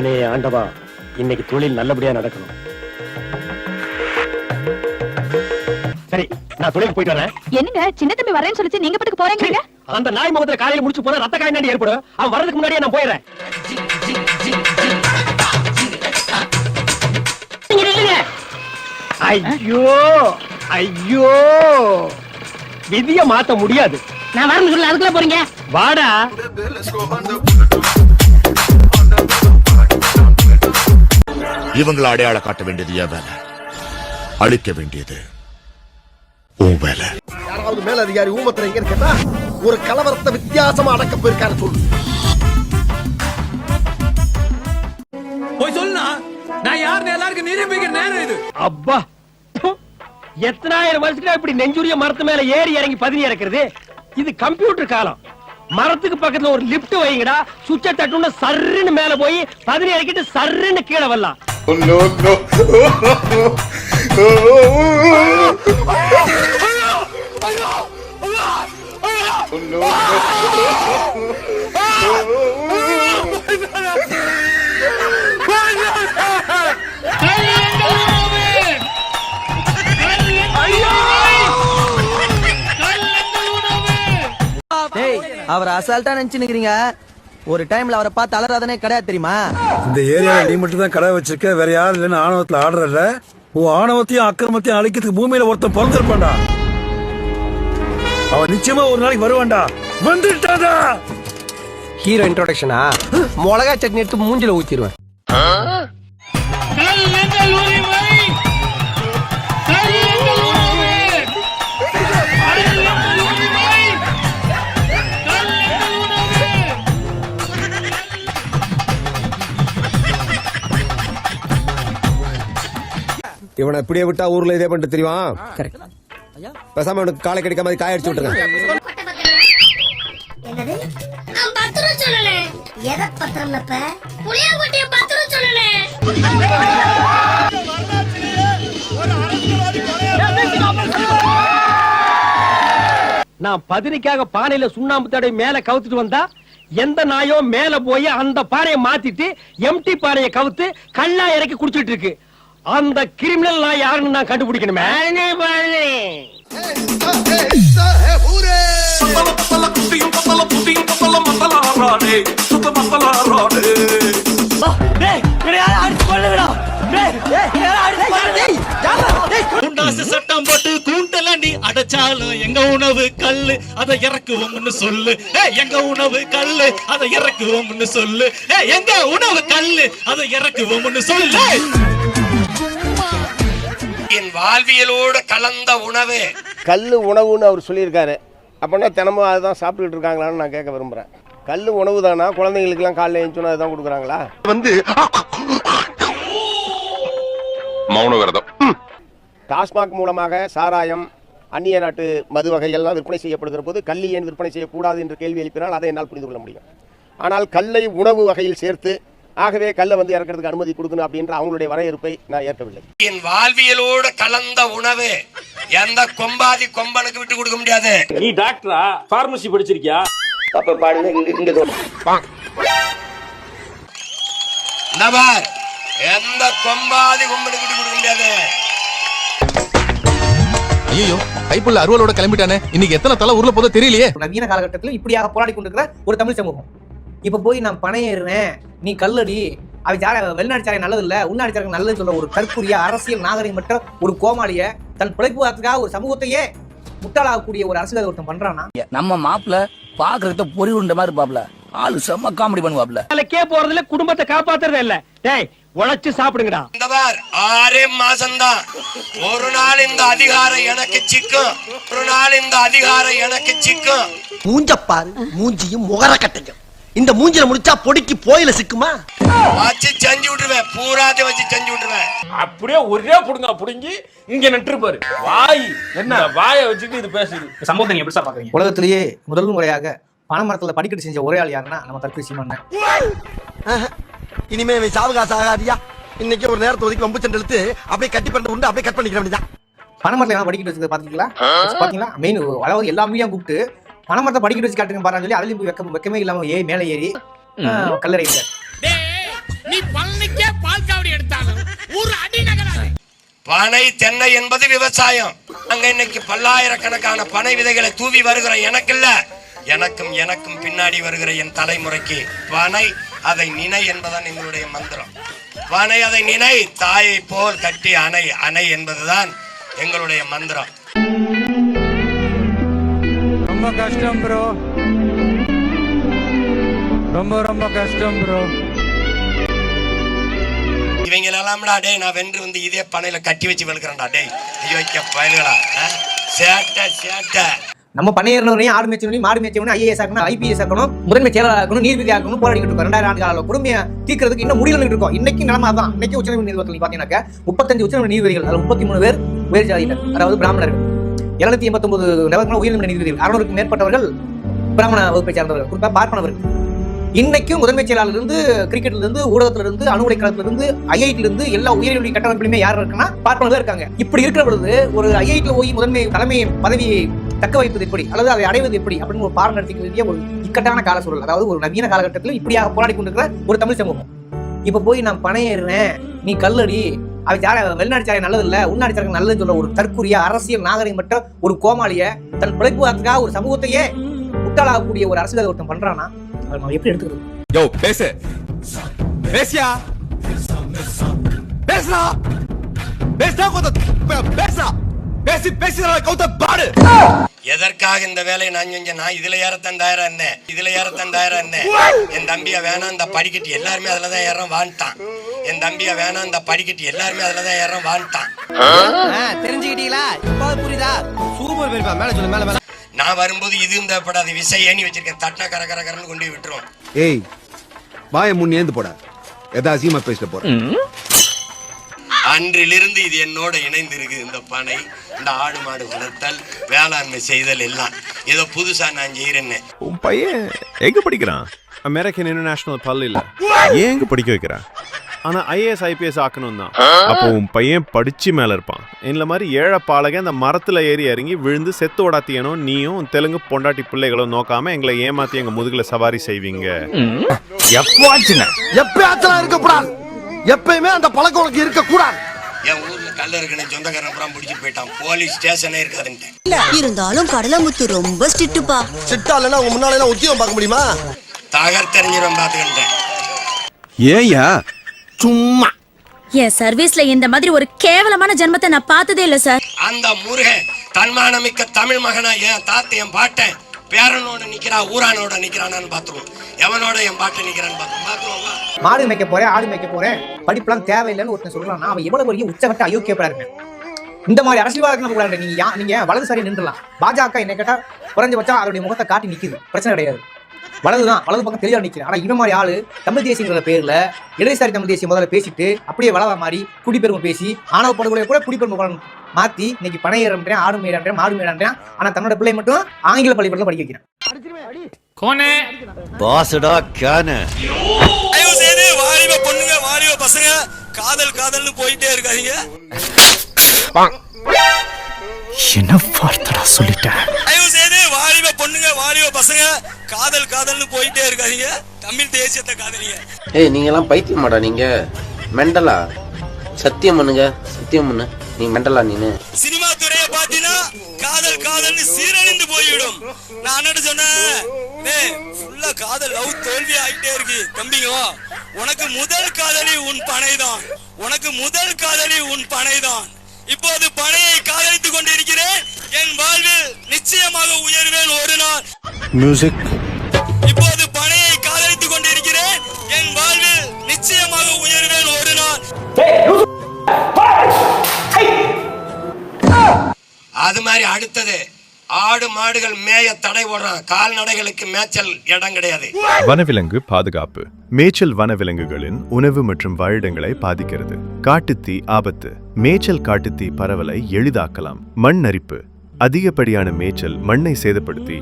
பகவானே ஆண்டவா, இன்னைக்கு தொழில் நல்லபடியா நடக்கணும். சரி, நான் தொழிலுக்கு போயிட்டு வரேன். என்னங்க சின்ன தம்பி வரேன்னு சொல்லிச்சு, நீங்க பட்டுக்கு போறீங்க? அந்த நாய் முகத்துல காலையில முடிச்சு போனா ரத்த காய்ச்சி ஏற்படும். அவன் வரதுக்கு முன்னாடியே நான் போயிடுறேன். ஐயோ ஐயோ, விதிய மாத்த முடியாது. நான் வரேன்னு சொல்ல அதுக்குள்ள போறீங்க? வாடா. இவங்களை அடையாள காட்ட வேண்டியது என் வேலை, அழிக்க வேண்டியது உன் வேலை. யாராவது மேல அதிகாரி ஊமத்துல எங்க இருக்கா? ஒரு கலவரத்தை வித்தியாசமா அடக்க போயிருக்காரு சொல்லு. போய் சொல்லுனா நான் யாருன்னு எல்லாருக்கும் நிரூபிக்கிற நேரம் இது. அப்பா, எத்தனாயிரம் வருஷத்துக்கு இப்படி நெஞ்சுரிய மரத்து மேல ஏறி இறங்கி பதினி இறக்குறது? இது கம்ப்யூட்டர் காலம். மரத்துக்கு பக்கத்துல ஒரு லிப்ட் வைங்கடா, சுவிட்ச தட்டுன்னு சர்ன்னு மேல போய் பதினி இறக்கிட்டு சர்ன்னு கீழே வரலாம். அவர் அசால்ட்டா நினைச்சுக்கிறீங்க. ஒரு டைம்ல அவரை பார்த்து அலறாதனே கிடையாது தெரியுமா? இந்த ஏரியால நீ மட்டும் தான் கடை வச்சிருக்க, வேற யாரும் இல்லைன்னு ஆணவத்துல ஆடுறல. உன் ஆணவத்தையும் அக்கிரமத்தையும் அழிக்கிறதுக்கு பூமியில ஒருத்தன் பிறந்திருப்பான்டா. அவன் நிச்சயமா ஒரு நாளைக்கு வருவான்டா. வந்துட்டாடா. ஹீரோ இன்ட்ரோடக்ஷனா? மிளகா சட்னி எடுத்து மூஞ்சில ஊத்திடுவேன். இவனை இப்படியே விட்டா ஊர்ல இதே பண்ணிட்டு தெரியுமா? பேசாம அவனுக்கு காலை கிடைக்காம மாதிரி காய அடிச்சு விட்டுருங்க. என்னது? நான் பத்திரம் சொல்லல. எதை பத்திரம்னப்ப? புளியாங்குட்டிய பத்திரம் சொல்லல. நான் பதினிக்காக பானையில சுண்ணாம்பு தடவை மேல கவுத்துட்டு வந்தா எந்த நாயோ மேல போய் அந்த பானையை மாத்திட்டு எம்டி பானையை கவுத்து கல்லா இறக்கி குடிச்சிட்டு இருக்கு. அந்த கிரிமினல் நான் யாருன்னு நான் கண்டுபிடிக்கணுமே. சட்டம் போட்டு கூண்டல நீ அடைச்சாலும் எங்க உணவு கல்லு அதை இறக்குவோம்னு சொல்லு. எங்க உணவு கல்லு அதை இறக்குவோம்னு சொல்லு. எங்க உணவு கல்லு அதை இறக்குவோம்னு சொல்லு. என் வாழ்வியலோடு கலந்த உணவு கல்லு உணவுன்னு அவர் சொல்லியிருக்காரு. அப்படின்னா தினமும் அதுதான் சாப்பிட்டுட்டு இருக்காங்களான்னு நான் கேட்க விரும்புறேன். கல்லு உணவு தானா? குழந்தைங்களுக்கு எல்லாம் காலைல எழுந்துச்சுன்னா அதுதான் கொடுக்குறாங்களா? வந்து மௌன விரதம். டாஸ்மாக் மூலமாக சாராயம், அந்நிய நாட்டு மது வகைகள்லாம் விற்பனை செய்யப்படுகிற போது கல்லி ஏன் விற்பனை செய்யக்கூடாது என்று கேள்வி எழுப்பினால் அதை என்னால் புரிந்து கொள்ள முடியும். ஆனால் கல்லை உணவு வகையில் சேர்த்து ஆகவே கல்லை வந்து இறக்கிறதுக்கு அனுமதி கொடுக்கணும் அப்படின்ற அவங்களுடைய வரையறுப்பை நான் ஏற்கவில்லை. என் வாழ்வியலோடு கலந்த உணவு எந்த கொம்பாதி கொம்பனுக்கு விட்டு கொடுக்க முடியாது. நீ டாக்டரா? பார்மசி படிச்சிருக்கியா? அப்ப பாருங்க இங்க நபர் எந்த கொம்பாதி கொம்பனுக்கு விட்டு கொடுக்க முடியாது. ஐயோ, கைப்புள்ள அருவலோட கிளம்பிட்டானே. இன்னைக்கு எத்தனை தலை ஊர்ல போதோ தெரியலையே. நவீன காலகட்டத்தில் இப்படியாக போராடி கொண்டிருக்கிற ஒரு தமிழ் சமூகம் இப்ப போய் நான் பணம் ஏறுறேன், நீ கல்லடி, அவ வெளிநாடு நல்லது இல்ல உள்நாடு சாரை நல்லது சொல்ற ஒரு தற்கூறிய அரசியல் நாகரிகமற்ற ஒரு கோமாளிய தன் பிழைப்பு வார்த்தைக்காக ஒரு சமூகத்தையே முட்டாளாகக்கூடிய ஒரு அரசியல் ஒருத்தன் பண்றானா? நம்ம மாப்பிள்ள பாக்குறத பொறி உண்ட மாதிரி பாப்ல ஆளு செம்ம காமெடி பண்ணுவாப்ல. வேலைக்கே போறதுல குடும்பத்தை காப்பாத்துறதே இல்ல. டேய், உழைச்சு சாப்பிடுங்கடா. இந்த பார் 6 மாசம்தான். ஒரு நாள் இந்த அதிகாரம் எனக்கு சிக்கும், ஒரு நாள் இந்த அதிகாரம் எனக்கு சிக்கும். மூஞ்சப்பாரு மூஞ்சியும் முகர கட்டையும் இந்த மூஞ்சில முடிச்சா பொடிக்கு போயில சிக்குமா? வச்சு செஞ்சு விட்டுருவேன், பூராத்தை வச்சு செஞ்சு விட்டுருவேன். அப்படியே ஒரே புடுங்க புடுங்கி இங்க நட்டுருப்பாரு. வாய் என்ன வாயை வச்சுட்டு இது பேசுது. சம்பவத்தை நீங்க எப்படி சார் பாக்குறீங்க? உலகத்திலேயே முதல் முறையாக பனைமரத்துல படிக்கட்டு செஞ்ச ஒரே ஆள் யாருன்னா நம்ம தற்கொலை சீமான். இனிமே சாவுகாசு ஆகாதியா. இன்னைக்கு ஒரு நேரத்தை ஒதுக்கி வம்பு சண்டை இழுத்து அப்படியே கட்டி பண்ண உண்டு அப்படியே கட் பண்ணிக்கிற வேண்டியதான். பனைமரத்துல எல்லாம் படிக்கட்டு வச்சுக்க பாத்தீங்களா? பாத்தீங்களா? மெயின் அதாவது எல்லா மீடியா கூப்பிட்டு பனைமரத்தை படிக்கட்டு வச்சு காட்டுங்க பாருன்னு சொல்லி அதுலயும் வைக்கமே இல்லாம மேல ஏறி கல்லறை நீ பழனிக்கே பால் காவடி எடுத்தாலும் ஒரு அடி நகராது. பனை தென்னை என்பது விவசாயம். அங்க இன்னைக்கு பல்லாயிரக்கணக்கான பனை விதைகளை தூவி வருகிற எனக்கு இல்ல, எனக்கும் பின்னாடி வருகிற என் தலைமுறைக்கு பனை அதை நினை என்பதுதான் எங்களுடைய மந்திரம். பனை அதை நினை, தாயை போல் கட்டி அணை அணை என்பதுதான் எங்களுடைய மந்திரம். ரொம்ப கஷ்டம் ப்ரோ, ரொம்ப கஷ்டம் ப்ரோ. இவங்களெல்லாம்டா டேய் நான் வென்று வந்து இதே பனையில கட்டி வச்சு வெளுக்கிறேன்டா டேய். ஐயோ பயலுகளா, சேட்டை. நம்ம பண்ணையர்னவரையும் ஆடு மேய்ச்சவனையும் மாடு மேய்ச்சவனையும் ஐஏஎஸ் ஆக்கணும், ஐபிஎஸ் ஆக்கணும், முதன்மை செயலாளர் ஆக்கணும், நீதிபதி ஆக்கணும் போராடிக்கிட்டு இருக்கோம். 2000 ஆண்டு கால கொடுமையை தீர்க்கிறதுக்கு இன்னும் முடியலன்னு இருக்கோம். இன்னைக்கு நிலைமை தான். இன்னைக்கு உச்சநீதிமன்ற நீதிபதிகள் பாத்தீங்கன்னா 35 உச்சநீதிமன்ற நீதிபதிகள், அதில் 33 பேர் உயர் ஜாதியினர், அதாவது பிராமணர்கள். 789 நபர்கள் உயர்நீதிமன்ற நீதிபதிகள், 600க்கும் மேற்பட்டவர்கள் பிராமண வகுப்பை சார்ந்தவர்கள், குறிப்பாக பார்ப்பனவர்கள். இன்னைக்கும் முதன்மை செயலாளர் இருந்து, கிரிக்கெட்ல இருந்து, ஊடகத்துல இருந்து, அணுகுடை களத்துல இருந்து, ஐஐடில இருந்து எல்லா உயர்கல்வி கட்டமைப்பிலுமே யார் இருக்குன்னா பார்ப்பனர்கள் இருக்காங்க. இப்படி இருக்கிற பொழுது ஒரு ஐஐடில போய் முதன்மை தலைமை பதவியை தக்க வைப்பது எப்படி, அல்லது அதை அடைவது எப்படி அப்படின்னு ஒரு பாடம் நடத்திக்க வேண்டிய ஒரு இக்கட்டான கால சூழல். அதாவது ஒரு நவீன காலகட்டத்தில் இப்படியாக போராடி கொண்டிருக்கிற ஒரு தமிழ் சமூகம். இப்ப போய் நான் பணையேறேன், நீ கல்லடி, வெளிநாடு சாலை நல்லது இல்ல, உள்நாடு சாலை நல்லதுன்னு சொல்ல ஒரு தற்கூறிய அரசியல் நாகரிகமற்ற ஒரு கோமாளிய தன் பிழைப்புக்காக ஒரு சமூகத்தையே முட்டாளாகக்கூடிய ஒரு அரசியல் ஒருத்தன் பண்றானா நம்ம எப்படி எடுத்துக்கிறது? யோ பேசு பேசியா பேசுறா பேசுறா பேசுறா பேசி கௌத பாடு. எதற்காக இந்த வேலையை நான் செஞ்சேன்? நான் இதுல ஏறத்தான் தயாரா இருந்தேன். என் தம்பியா வேணாம் இந்த படிக்கட்டு எல்லாருமே அதுலதான் ஏறம் வான்ட்டான். என் தம்பியா வேணாம் இந்த படிக்கட்டு எல்லாருமே அதுலதான் ஏறம் வான்ட்டான். தெரிஞ்சுக்கிட்டீங்களா? இப்ப புரியுதா? சூப்பர் பேருப்பா. மேல சொல்லு, மேல. நான் வரும்போது இதுவும் தேவைப்படாது, விசை ஏணி வச்சிருக்கேன், தட்டினா கரகரன்னு கொண்டு விட்டுரும். ஏய் வாய முன்னேந்து போட, எதா அசியமா பேசிட்டு போற. அன்றிலிருந்து இது என்னோட இணைந்து இருக்கு. இந்த பனை, இந்த ஆடு மாடு வளர்த்தல், வேளாண்மை செய்தல் எல்லாம் ஏதோ புதுசா நான் செய்யறேன்னு. உன் பையன் எங்க படிக்கிறான்? அமெரிக்கன் இன்டர்நேஷனல் பள்ளியில. ஏன் எங்க படிக்க வைக்கிறான்? ஆனா ஐஏஎஸ் ஐபிஎஸ் ஆக்கணும் தான். அப்போ உன் பையன் படிச்சு மேல இருப்பான். இந்த மாதிரி ஏழை பாலக அந்த மரத்துல ஏறி இறங்கி விழுந்து செத்து ஓடாத்தியனும் நீயும் தெலுங்கு பொண்டாட்டி பிள்ளைகளும் நோக்காம எங்களை ஏமாத்தி எங்க முதுகுல சவாரி செய்வீங்க. எப்பயாச்சும் இருக்கக்கூடாது, எப்பயுமே அந்த பழக்கம் உனக்கு இருக்க கூடாது. என் ஊர்ல கல்ல இருக்குன்னு சொந்தக்காரன் புறம் பிடிச்சிட்டு போயிட்டான். போலீஸ் ஸ்டேஷனே இருக்காதுன்ட்டு. இருந்தாலும் கடலமுத்து ரொம்ப ஸ்ட்ரிக்ட்டுப்பா. சிட்டா இல்லைன்னா உங்க முன்னால எல்லாம் உத்தியோகம் பார்க்க முடியுமா? தகர்த்தறிஞ்சிரும் பாத்துக்கிட்டேன். ஏயா சும்மா என் சர்வீஸ்ல இந்த மாதிரி ஒரு கேவலமான ஜென்மத்தை நான் பார்த்ததே இல்ல சார். அந்த முருகன் தன்மானமிக்க தமிழ் மகனா என் தாத்தை என் பாட்டன் பேரனோட நிக்கிறா, ஊரானோட நிக்கிறானான்னு பாத்துருவோம். எவனோட என் பாட்டை நிக்கிறான்னு பாத்துருவோம். மாடு மேய்க்க போறேன், ஆடு மேய்க்க போறேன், படிப்புலாம் தேவையில்லைன்னு ஒருத்தன் சொல்றான். அவன் எவ்வளவு பெரிய உச்சகட்ட அயோக்கியப்படா இருக்கேன். இந்த மாதிரி அரசியல்வாதம் நம்ம நீங்க வலதுசாரி நின்றுலாம். பாஜக என்ன கேட்டா குறைஞ்சபட்சம் அதோடைய முகத்தை காட்டி நிக்குது, பிரச்சனை கிடையாது. வலதுதான், வலது பக்கம் தெளிவா நிக்கிறேன். ஆனா இவன் மாதிரி ஆளு தமிழ் தேசியங்கிற பேர்ல இடதுசாரி தமிழ் தேசியம் முதல்ல பேசிட்டு அப்படியே வளவா மாதிரி குடிப்பெருமை பேசி ஆணவ படுகொலை கூட குடிப்பெருமை மாத்தி இன்னைக்கு பனை ஏறன்றேன், ஆடு மேடான்றேன், மாடு மேடான்றேன். ஆனா தன்னோட பிள்ளை மட்டும் ஆங்கில பள்ளிக்கூடத்துல படிக்க வைக்கிறேன். கோனே பாசடா கான. தயவு செய்து வாலிப பொண்ணுங்க, வாலிப பசங்க காதல்னு போயிட்டே இருக்காதீங்க. என்ன வார்த்தைடா சொல்லிட்டேன். தயவு செய்து வாலிப பொண்ணுங்க, வாலிப பசங்க காதல்னு போயிட்டே இருக்காதீங்க. தமிழ் தேசியத்தை காதலிங்க. ஏய் நீங்க எல்லாம் பைத்தியமாடா, நீங்க மெண்டலா? சத்தியம் பண்ணுங்க, சத்தியம் பண்ணு. நீ மெண்டலா? நீனு சினிமா துறையை பாத்தீங்கன்னா காதல்னு சீரழிந்து போய்விடும். நான் அண்ணன் சொன்னேன், ஃபுல்லா காதல் லவ் தோல்வி ஆகிட்டே இருக்கு. தம்பிங்க, உனக்கு முதல் காதலி உன் பனைதான். இப்போது பனையை காதலித்துக் கொண்டிருக்கிறேன். என் வாழ்வில் நிச்சயமாக உயர்வேன் ஒரு நாள். மியூசிக். இப்போது பனையை காதலித்துக் கொண்டிருக்கிறேன். என் வாழ்வில் நிச்சயமாக உயர்வேன் ஒரு நாள். அது மாதிரி அடுத்தது ஆடு மாடுகள் மேய தடை போடுறான். கால்நடைகளுக்கு மேய்ச்சல் இடம் கிடையாது. வனவிலங்கு பாதுகாப்பு. மேய்ச்சல் வனவிலங்குகளின் உணவு மற்றும் வாழிடங்களை பாதிக்கிறது. காட்டுத்தீ ஆபத்து. மேய்ச்சல் காட்டுத்தீ பரவலை எளிதாக்கலாம். மண் அரிப்பு. அதிகப்படியான மேய்ச்சல் மண்ணை சேதப்படுத்தி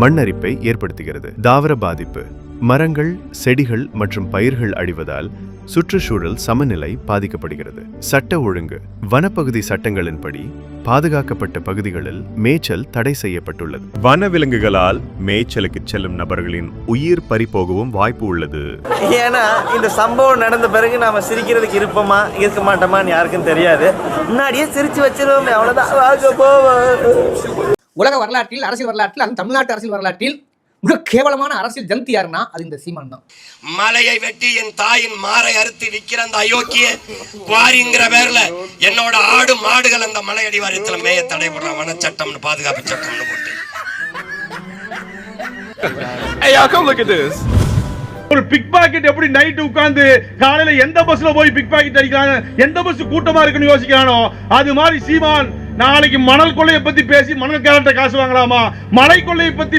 மண்ணரிப்பை ஏற்படுத்துகிறது. தாவர பாதிப்பு. மரங்கள், செடிகள் மற்றும் பயிர்கள் அழிவதால் சுற்றுச்சூழல் சமநிலை பாதிக்கப்படுகிறது. சட்ட ஒழுங்கு. வனப்பகுதி சட்டங்களின்படி பாதுகாக்கப்பட்ட பகுதிகளில் மேய்ச்சல் தடை செய்யப்பட்டுள்ளது. வனவிலங்குகளால் மேய்ச்சலுக்கு செல்லும் நபர்களின் உயிர் பறிபோகவும் வாய்ப்பு உள்ளது. ஏன்னா இந்த சம்பவம் நடந்த பிறகு நாம சிரிக்கிறதுக்கு இருப்போமா இருக்க மாட்டோமான்னு யாருக்கும் தெரியாது. முன்னாடியே சிரிச்சு வச்சிருவோமே, அவ்வளவுதான். உலக வரலாற்றில், அரசியல் வரலாற்றில், அது தமிழ்நாட்டு அரசியல் வரலாற்றில் மிக கேவலமான அரசியல் ஜந்தி யாருன்னா அது இந்த சீமான் தான். மலையை வெட்டி என் தாயின் மாறை அறுத்து விற்கிற அந்த அயோக்கிய குவாரிங்கிற பேர்ல என்னோட ஆடு மாடுகள் அந்த மலை அடிவாரத்துல மேய தடைபடுறான். வனச்சட்டம்னு பாதுகாப்பு சட்டம்னு போட்டு. ஒரு பிக் பாக்கெட் எப்படி நைட் உட்கார்ந்து காலையில எந்த பஸ்ல போய் பிக் பாக்கெட் அடிக்கிறாங்க, எந்த பஸ் கூட்டமா இருக்குன்னு யோசிக்கிறானோ அது மாதிரி சீமான் நாளைக்கு மணல் கொள்ளையை பத்தி பேசி மணல் கேரட்ட காசு வாங்கலாமா, மலை கொள்ளையை பத்தி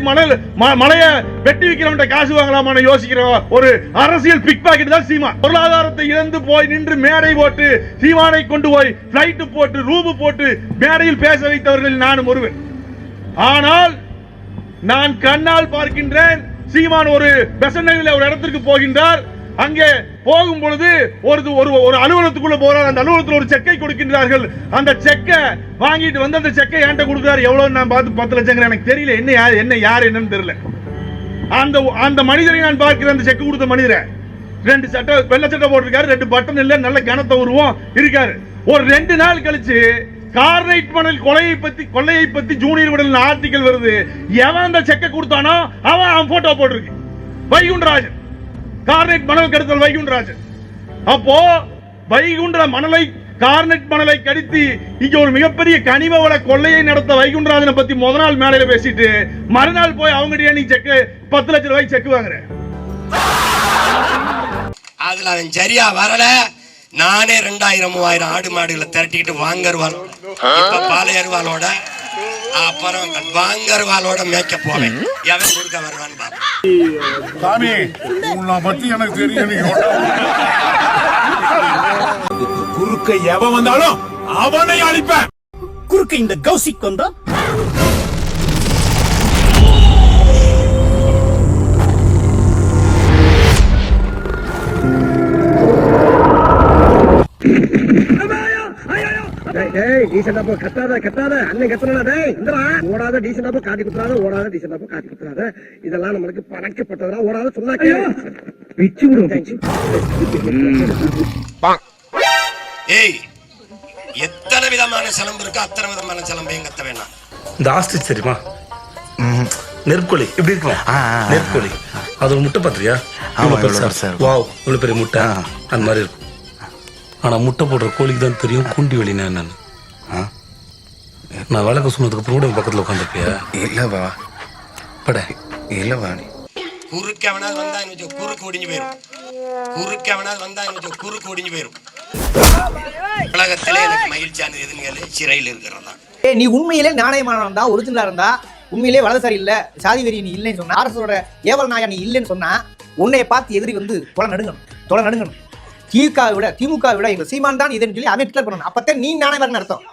மலைய வெட்டி விக்கிறவன்ட்ட காசு வாங்கலாமான்னு யோசிக்கிற ஒரு அரசியல் பிக் பாக்கெட் தான் சீமான். பொருளாதாரத்தை இழந்து போய் நின்று மேடை போட்டு சீமானை கொண்டு போய் பிளைட் போட்டு ரூபு போட்டு மேடையில் பேச வைத்தவர்கள் நானும் ஒருவன். ஆனால் நான் கண்ணால் பார்க்கின்றேன், சீமான் ஒரு பெசன்னையில் ஒரு இடத்திற்கு போகின்றார். அங்கே போகும் பொழுது ஒரு அலுவலகத்துக்குள்ள போறார். அந்த அலுவலகத்தில் ஒரு செக்கை கொடுக்கின்றார்கள். அந்த செக்கை வாங்கிட்டு வந்து அந்த செக்கை என்கிட்ட கொடுக்குறாரு. எவ்வளவு நான் பார்த்து 10 லட்சம் எனக்கு தெரியல, என்ன யார் என்னன்னு தெரியல. அந்த மனிதரை நான் பார்க்கிறேன். அந்த செக் கொடுத்த மனிதரை 2 சட்டை வெள்ளை சட்டை போட்டிருக்காரு, 2 பட்டன் இல்ல, நல்ல கனத்த உருவம் இருக்காரு. ஒரு 2 நாள் கழிச்சு கார்னைட் மணல் கொள்ளையை பத்தி ஜூனியர் விடல் ஆர்டிகல் வருது. எவன் அந்த செக்கை கொடுத்தானோ அவன் போட்டோ போட்டிருக்கு. வைகுண்டராஜன், கார்னைட் மணல் கடத்தல் வைகுண்டராஜன். அப்போ வைகுண்ட மணலை, கார்னைட் மணலை கடித்து இங்க ஒரு மிகப்பெரிய கனிம வள கொள்ளையை நடத்த வைகுண்டராஜனை பத்தி முத நாள் மேடையில பேசிட்டு மறுநாள் போய் அவங்க நீ செக்கு 10 லட்சம் ரூபாய்க்கு செக் வாங்குற. அதுல அவன் சரியா வரல. நானே 2000-3000 ஆடு மாடுகளை திரட்டிக்கிட்டு வாங்கருவாள், இப்ப பாலையருவாளோட, அப்புறம் வாங்கருவாளோட மேய்க்க போவேன். எவன் குறுக்க வருவான்னு பாப்போம். சாமி உன்னை பத்தி எனக்கு தெரியும். குறுக்க எவன் வந்தாலும் அவனை அழிப்பேன். குறுக்க இந்த கௌசிக் வந்தா இதெல்லாம் நம்மளுக்கு பணக்கப்பட்டதா ஓடாத சொன்னா பிச்சு விடும். ஏய், எத்தனை விதமான சிலம்பு இருக்கு, அத்தனை விதமான சிலம்பையும் கத்த வேணாம். இந்த ஆஸ்ட்ரிச் தெரியுமா, நெற்கோழி எப்படி இருக்கும், நெற்கோழி அது ஒரு முட்டை பாத்திரியா, வாவ் இவ்வளவு பெரிய முட்டை அந்த மாதிரி இருக்கும். ஆனா முட்டை போடுற கோழிக்கு தான் தெரியும் குண்டி வெளினா என்னன்னு. நான் வழக்க சொன்னதுக்கு அப்புறம் கூட பக்கத்துல உட்காந்துருப்பியா? இல்லவா பட இல்லவா. குறுக்க வேணாது வந்தா குறுக்கு ஒடிஞ்சு போயிரும். குறுக்க வேணாது வந்தா குறுக்கு ஒடிஞ்சு போயிரும். உலகத்திலே எனக்கு மகிழ்ச்சியானது எதுன்னு சிறையில் இருக்கிறதா. நீ உண்மையிலே நாணயமானவன் தான், ஒரிஜினலா இருந்தா, உண்மையிலே வலதுசாரி இல்ல, சாதி வெறி நீ இல்லைன்னு சொன்னா, அரசோட ஏவல் நாயா நீ இல்லைன்னு சொன்னா, உன்னைய பார்த்து எதிரி வந்து தொலை நடுங்கணும். திமுக விட எங்க சீமான் தான் இதுன்னு சொல்லி அவன் டிக்ளேர் பண்ணணும். அப்பத்தான் நீ நாணயம் அர்த்தம்.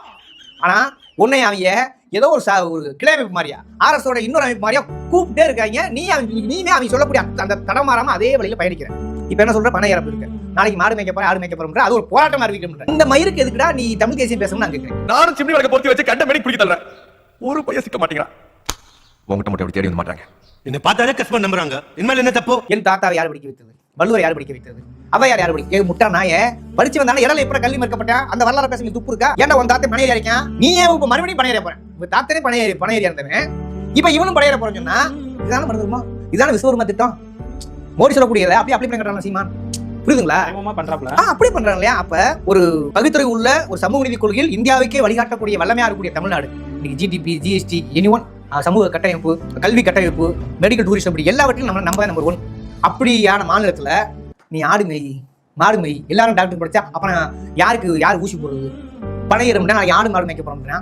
ஆனா உன்னை அவங்க ஏதோ ஒரு கிளை அமைப்பு மாதிரியா, அரசோட இன்னொரு அமைப்பு மாதிரியா கூப்பிட்டே இருக்காங்க. நீமே அவங்க சொல்லக்கூடிய அந்த தடமாறாம அதே வழியில பயணிக்கிறேன். இப்ப என்ன சொல்ற, பண இறப்பு இருக்கு, நாளைக்கு மாடு மேய்க்க போற, ஆடு மேய்க்க போற, அது ஒரு போராட்டம் அறிவிக்க. இந்த மயிருக்கு எதுக்குடா நீ தமிழ் தேசியம் பேசணும்னு நான் கேட்கிறேன். நானும் சிம்னி வழக்க பொறுத்து வச்சு கண்ட மேடி பிடிக்க தள்ளுறேன். ஒரு பையன் சிக்க மாட்டேங்கிறான். உங்ககிட்ட மட்டும் தேடி வந்து மாட்டாங்க. என்ன பார்த்தாலே கஷ்டமா நம்புறாங்க. இனிமேல் என்ன தப்பு? என் தாத்தாவை யார் படிக்க வைத்தது, வள்ளுவர் யார் படிக்க வைத்தது, அவையார் யார் படிக்க முட்டா நாய படிச்சு வந்தானே இடல எப்ப கல்வி மறுக்கப்பட்டேன். அந்த வரலாறு பேச துப்பு இருக்கா? ஏன்டா உன் தாத்தா பணையேறி அடிக்கான், நீ ஏன் இப்ப மறுபடியும் பணையேற போறேன்? உங்க தாத்தனே பணையேறி இருந்தவன் இப்ப இவனும் பணையேற போறேன்னு சொன்னா இதான மறந்துருமா? இதான விஸ்வகர்மா திட்டம் மோடி சொல்லக்கூடியதை அப்படியே அப்ளை பண்ணி கட்டுறாங்க சீமான். புரியுதுங்களா? அப்படி பண்றாங்க இல்லையா? அப்ப ஒரு பகுத்துறை உள்ள ஒரு சமூக நீதி கொள்கையில் இந்தியாவுக்கே வழிகாட்டக்கூடிய வல்லமையா இருக்கக்கூடிய தமிழ்நாடு இன்னைக்கு ஜிடிபி, ஜிஎஸ்டி, எனிஒன், சமூக கட்டமைப்பு, கல்வி கட்டமைப்பு, மெடிக்கல் டூரிசம், அப்படி எல்லாவற்றிலும் நம்ம நம்பர் 1. அப்படியான மாநிலத்துல நீ ஆடு மேய், மாடு மேய், எல்லாரும் டாக்டர் படிச்சா அப்புறம் யார் ஊசி போடுறது? பணையிறம்னா நாளைக்கு ஆடு மாடு மேய்க்க போறோம்னா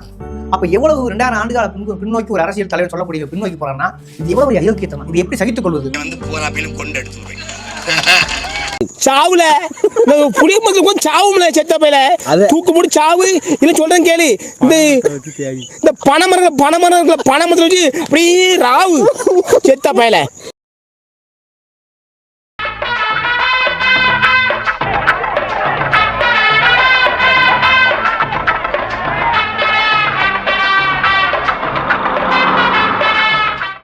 அப்ப எவ்வளவு 2000 ஆண்டுகால பின்னோக்கி ஒரு அரசியல் தலைவர் சொல்லக்கூடிய பின்னோக்கி போறான்னா இது எவ்வளவு அயோக்கியத்தனம். இது எப்படி சகித்துக் கொள்வது? சாவுல புளிய மருந்து கொஞ்சம் சாவும்ல, செத்த பையில தூக்கு போட்டு சாவு. இல்ல சொல்றேன் கேளு, இந்த பனைமரங்களை பனை மரத்துல வச்சு அப்படியே ராவு செத்த பையில.